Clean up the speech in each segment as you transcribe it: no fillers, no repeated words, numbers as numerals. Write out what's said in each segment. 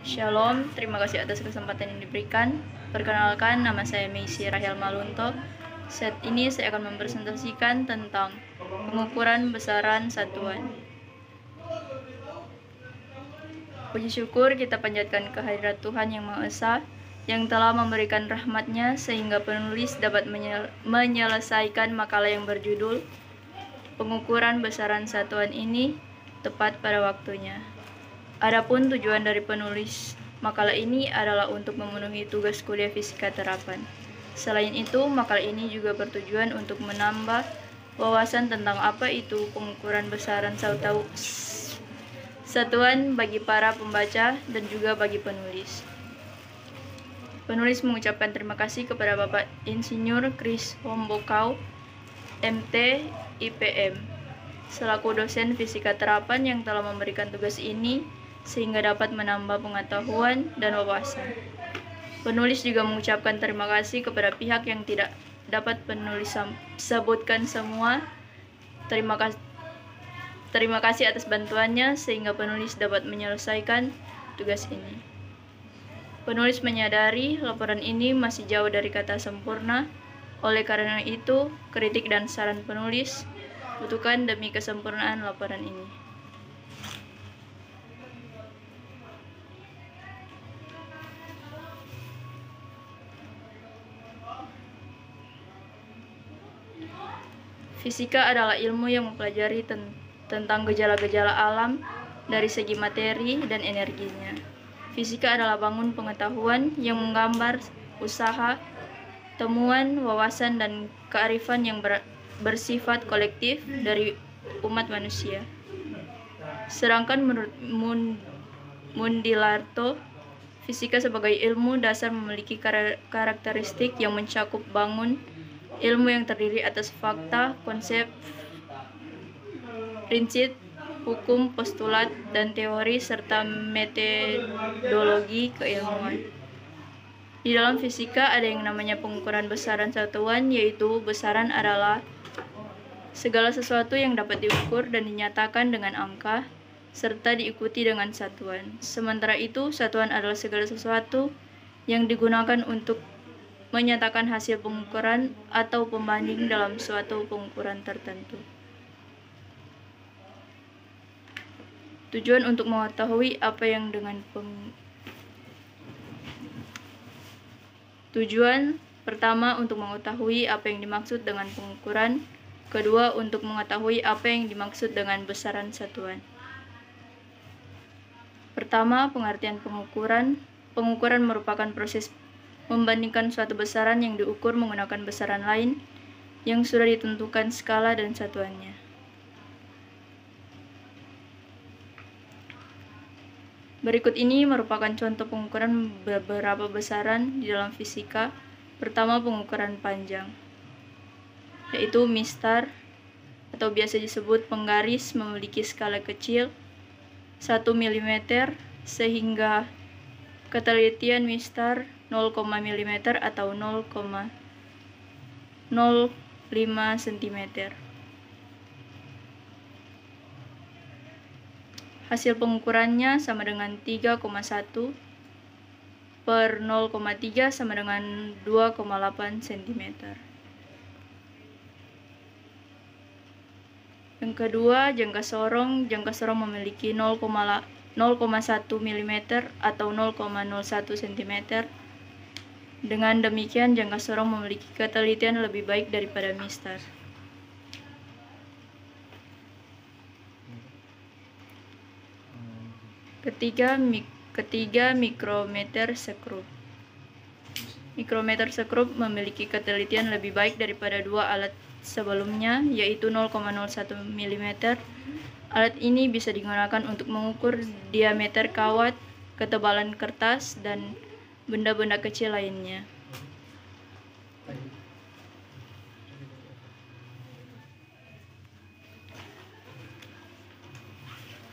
Shalom, terima kasih atas kesempatan yang diberikan. Perkenalkan, nama saya Meisi Rahel Malunto. Saat ini saya akan mempresentasikan tentang pengukuran besaran satuan. Puji syukur kita panjatkan kehadirat Tuhan Yang Maha Esa, yang telah memberikan rahmat-Nya sehingga penulis dapat menyelesaikan makalah yang berjudul Pengukuran Besaran Satuan ini tepat pada waktunya. Adapun tujuan dari penulis makalah ini adalah untuk memenuhi tugas kuliah fisika terapan. Selain itu, makalah ini juga bertujuan untuk menambah wawasan tentang apa itu pengukuran besaran satuan bagi para pembaca dan juga bagi penulis. Penulis mengucapkan terima kasih kepada Bapak Insinyur Chris Hombokau, MT, IPM, selaku dosen fisika terapan yang telah memberikan tugas ini sehingga dapat menambah pengetahuan dan wawasan. Penulis juga mengucapkan terima kasih kepada pihak yang tidak dapat penulis sebutkan semua. Terima kasih atas bantuannya sehingga penulis dapat menyelesaikan tugas ini. Penulis menyadari laporan ini masih jauh dari kata sempurna. Oleh karena itu, kritik dan saran penulis butuhkan demi kesempurnaan laporan ini. Fisika adalah ilmu yang mempelajari tentang gejala-gejala alam dari segi materi dan energinya. Fisika adalah bangun pengetahuan yang menggambar usaha, temuan, wawasan, dan kearifan yang bersifat kolektif dari umat manusia. Sedangkan menurut Mundilarto, fisika sebagai ilmu dasar memiliki karakteristik yang mencakup bangun ilmu yang terdiri atas fakta, konsep, prinsip, hukum, postulat, dan teori, serta metodologi keilmuan. Di dalam fisika ada yang namanya pengukuran besaran satuan, yaitu besaran adalah segala sesuatu yang dapat diukur dan dinyatakan dengan angka, serta diikuti dengan satuan. Sementara itu, satuan adalah segala sesuatu yang digunakan untuk menyatakan hasil pengukuran atau pembanding dalam suatu pengukuran tertentu. Tujuan untuk mengetahui apa yang Tujuan pertama untuk mengetahui apa yang dimaksud dengan pengukuran, kedua untuk mengetahui apa yang dimaksud dengan besaran satuan. Pertama, pengertian pengukuran. Pengukuran merupakan proses membandingkan suatu besaran yang diukur menggunakan besaran lain yang sudah ditentukan skala dan satuannya. Berikut ini merupakan contoh pengukuran beberapa besaran di dalam fisika. Pertama, pengukuran panjang, yaitu mistar atau biasa disebut penggaris, memiliki skala kecil 1 mm sehingga ketelitian mistar 0, mm atau 0,05 cm. Hasil pengukurannya sama dengan 3,1 per 0,3 sama dengan 2,8 cm. Yang kedua, jangka sorong. Jangka sorong memiliki 0,1 mm atau 0,01 cm. Dengan demikian, jangka sorong memiliki ketelitian lebih baik daripada mistar. Ketiga, mikrometer sekrup. Mikrometer sekrup memiliki ketelitian lebih baik daripada dua alat sebelumnya, yaitu 0,01 mm. Alat ini bisa digunakan untuk mengukur diameter kawat, ketebalan kertas, dan benda-benda kecil lainnya.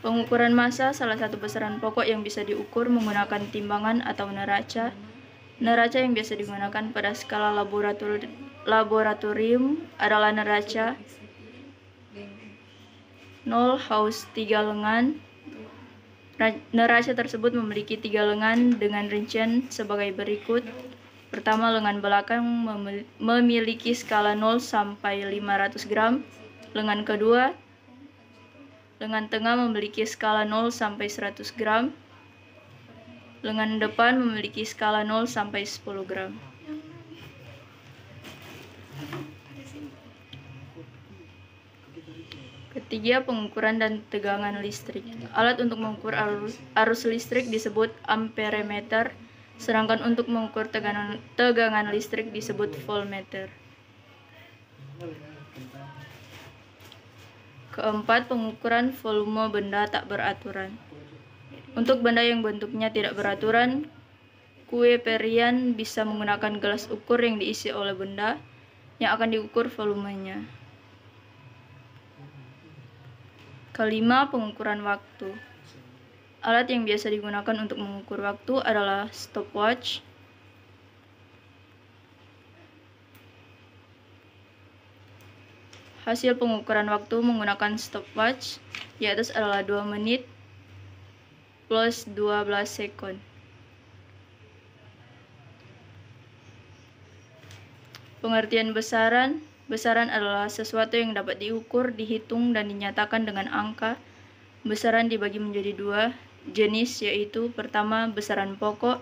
Pengukuran massa salah satu besaran pokok yang bisa diukur menggunakan timbangan atau neraca. Neraca yang biasa digunakan pada skala laboratorium adalah neraca 0 Haus 3 lengan Neraca tersebut memiliki 3 lengan dengan rincian sebagai berikut. Pertama, lengan belakang memiliki skala 0 sampai 500 gram. Lengan kedua, lengan tengah memiliki skala 0 sampai 100 gram. Lengan depan memiliki skala 0 sampai 10 gram. Ketiga, pengukuran dan tegangan listrik. Alat untuk mengukur arus listrik disebut amperemeter, sedangkan untuk mengukur tegangan listrik disebut voltmeter. Keempat, pengukuran volume benda tak beraturan. Untuk benda yang bentuknya tidak beraturan, Kuiperian bisa menggunakan gelas ukur yang diisi oleh benda yang akan diukur volumenya. Kelima, pengukuran waktu. Alat yang biasa digunakan untuk mengukur waktu adalah stopwatch, hasil pengukuran waktu menggunakan stopwatch di atas adalah 2 menit plus 12 sekon. Pengertian besaran. Besaran adalah sesuatu yang dapat diukur, dihitung, dan dinyatakan dengan angka. Besaran dibagi menjadi 2 jenis, yaitu pertama, besaran pokok.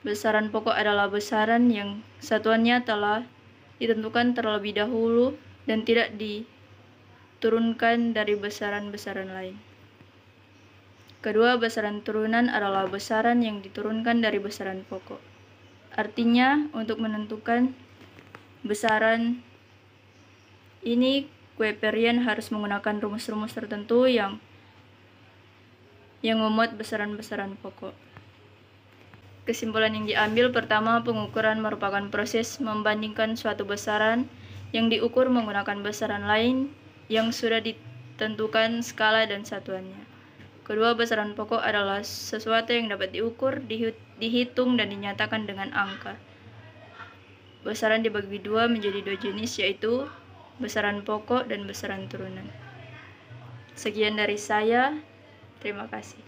Besaran pokok adalah besaran yang satuannya telah ditentukan terlebih dahulu dan tidak diturunkan dari besaran-besaran lain. Kedua, besaran turunan adalah besaran yang diturunkan dari besaran pokok. Artinya, untuk menentukan besaran ini, Kuiperian harus menggunakan rumus-rumus tertentu yang memuat besaran-besaran pokok. Kesimpulan yang diambil, pertama, pengukuran merupakan proses membandingkan suatu besaran yang diukur menggunakan besaran lain yang sudah ditentukan skala dan satuannya. Kedua, besaran pokok adalah sesuatu yang dapat diukur, dihitung, dan dinyatakan dengan angka. Besaran dibagi 2 menjadi 2 jenis, yaitu besaran pokok dan besaran turunan. Sekian dari saya, terima kasih.